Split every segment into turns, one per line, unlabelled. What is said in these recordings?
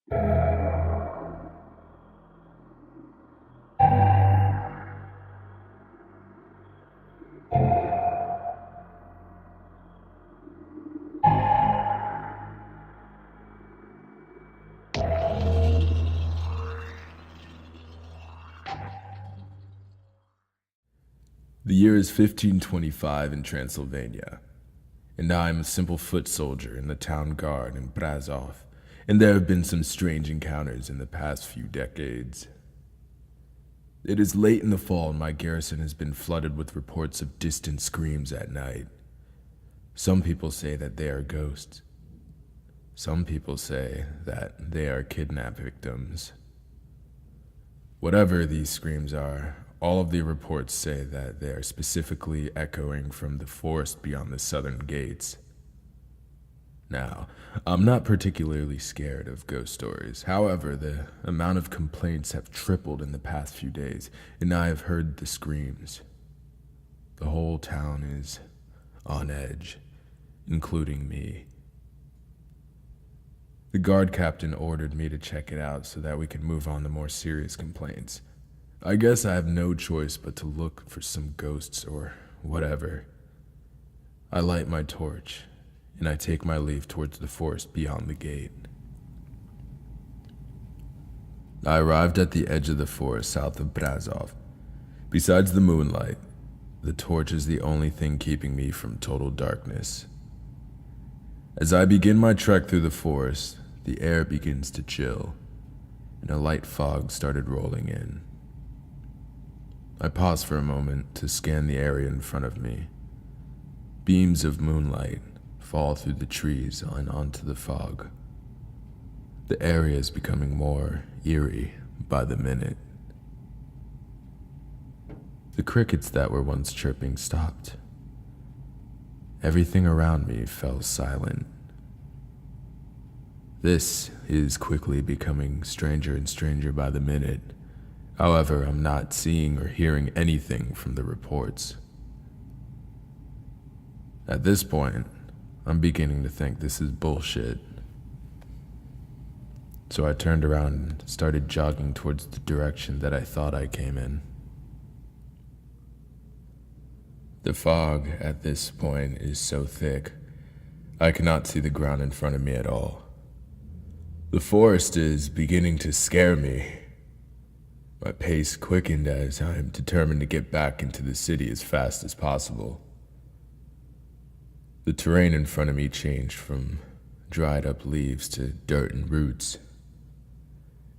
The year is 1525 in Transylvania, and I am a simple foot soldier in the town guard in Brazov, and there have been some strange encounters in the past few decades. It is late in the fall and my garrison has been flooded with reports of distant screams at night. Some people say that they are ghosts. Some people say that they are kidnap victims. Whatever these screams are, all of the reports say that they are specifically echoing from the forest beyond the southern gates. Now, I'm not particularly scared of ghost stories. However, the amount of complaints have tripled in the past few days, and I have heard the screams. The whole town is on edge, including me. The guard captain ordered me to check it out so that we could move on to more serious complaints. I guess I have no choice but to look for some ghosts or whatever. I light my torch, and I take my leave towards the forest beyond the gate. I arrived at the edge of the forest south of Brazov. Besides the moonlight, the torch is the only thing keeping me from total darkness. As I begin my trek through the forest, the air begins to chill, and a light fog started rolling in. I pause for a moment to scan the area in front of me. Beams of moonlight fall through the trees and onto the fog. The area is becoming more eerie by the minute. The crickets that were once chirping stopped. Everything around me fell silent. This is quickly becoming stranger and stranger by the minute. However, I'm not seeing or hearing anything from the reports. At this point, I'm beginning to think this is bullshit. So I turned around and started jogging towards the direction that I thought I came in. The fog at this point is so thick, I cannot see the ground in front of me at all. The forest is beginning to scare me. My pace quickened as I am determined to get back into the city as fast as possible. The terrain in front of me changed from dried up leaves to dirt and roots.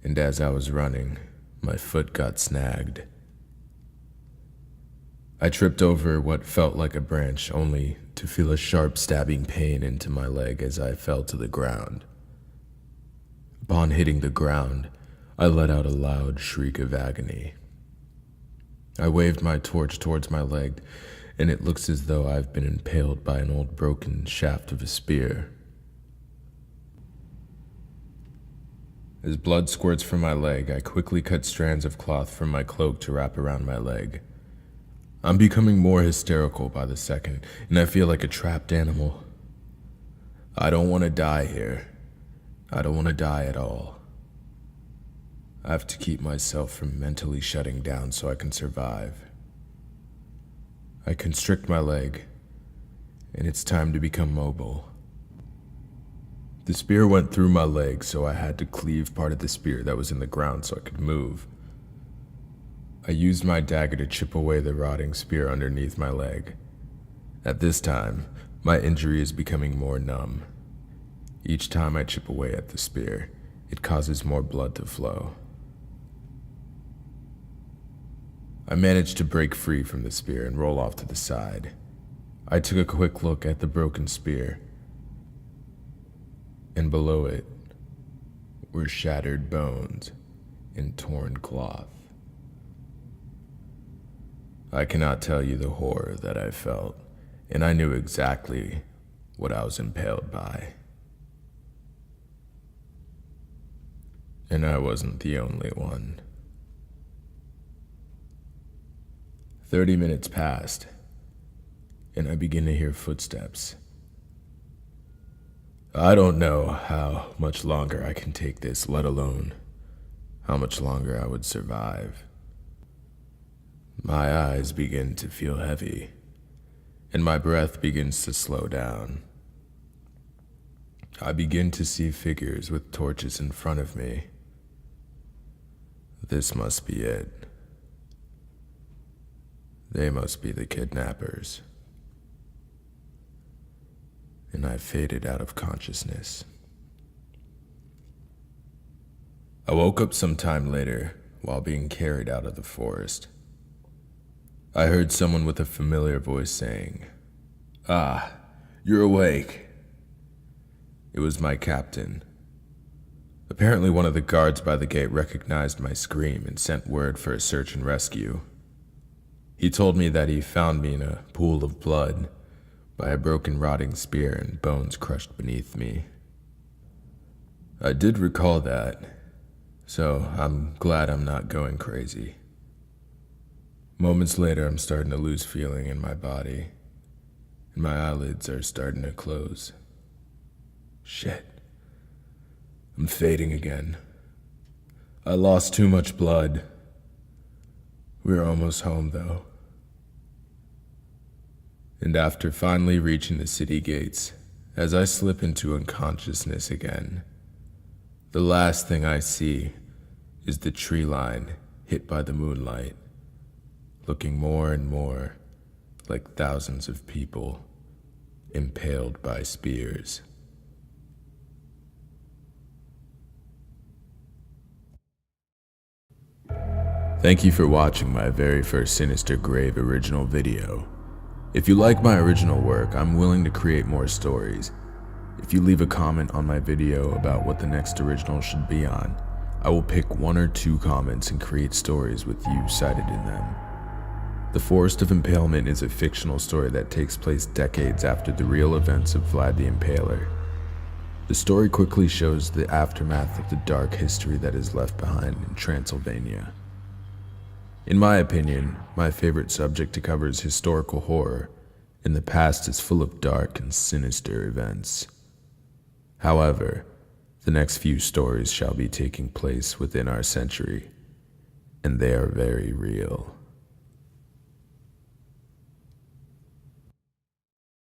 And as I was running, my foot got snagged. I tripped over what felt like a branch, only to feel a sharp stabbing pain into my leg as I fell to the ground. Upon hitting the ground, I let out a loud shriek of agony. I waved my torch towards my leg, and it looks as though I've been impaled by an old broken shaft of a spear. As blood squirts from my leg, I quickly cut strands of cloth from my cloak to wrap around my leg. I'm becoming more hysterical by the second, and I feel like a trapped animal. I don't want to die here. I don't want to die at all. I have to keep myself from mentally shutting down so I can survive. I constrict my leg, and it's time to become mobile. The spear went through my leg, so I had to cleave part of the spear that was in the ground so I could move. I used my dagger to chip away the rotting spear underneath my leg. At this time, my injury is becoming more numb. Each time I chip away at the spear, it causes more blood to flow. I managed to break free from the spear and roll off to the side. I took a quick look at the broken spear, and below it were shattered bones and torn cloth. I cannot tell you the horror that I felt, and I knew exactly what I was impaled by. And I wasn't the only one. 30 minutes passed, and I begin to hear footsteps. I don't know how much longer I can take this, let alone how much longer I would survive. My eyes begin to feel heavy, and my breath begins to slow down. I begin to see figures with torches in front of me. This must be it. They must be the kidnappers. And I faded out of consciousness. I woke up some time later while being carried out of the forest. I heard someone with a familiar voice saying, "Ah, you're awake." It was my captain. Apparently one of the guards by the gate recognized my scream and sent word for a search and rescue. He told me that he found me in a pool of blood by a broken rotting spear and bones crushed beneath me. I did recall that, so I'm glad I'm not going crazy. Moments later, I'm starting to lose feeling in my body, and my eyelids are starting to close. Shit. I'm fading again. I lost too much blood. We're almost home, though. And after finally reaching the city gates, as I slip into unconsciousness again, the last thing I see is the tree line hit by the moonlight, looking more and more like thousands of people impaled by spears. Thank you for watching my very first Sinister Grave original video. If you like my original work, I'm willing to create more stories. If you leave a comment on my video about what the next original should be on, I will pick 1 or 2 comments and create stories with you cited in them. The Forest of Impalement is a fictional story that takes place decades after the real events of Vlad the Impaler. The story quickly shows the aftermath of the dark history that is left behind in Transylvania. In my opinion, my favorite subject to cover is historical horror, and the past is full of dark and sinister events. However, the next few stories shall be taking place within our century, and they are very real.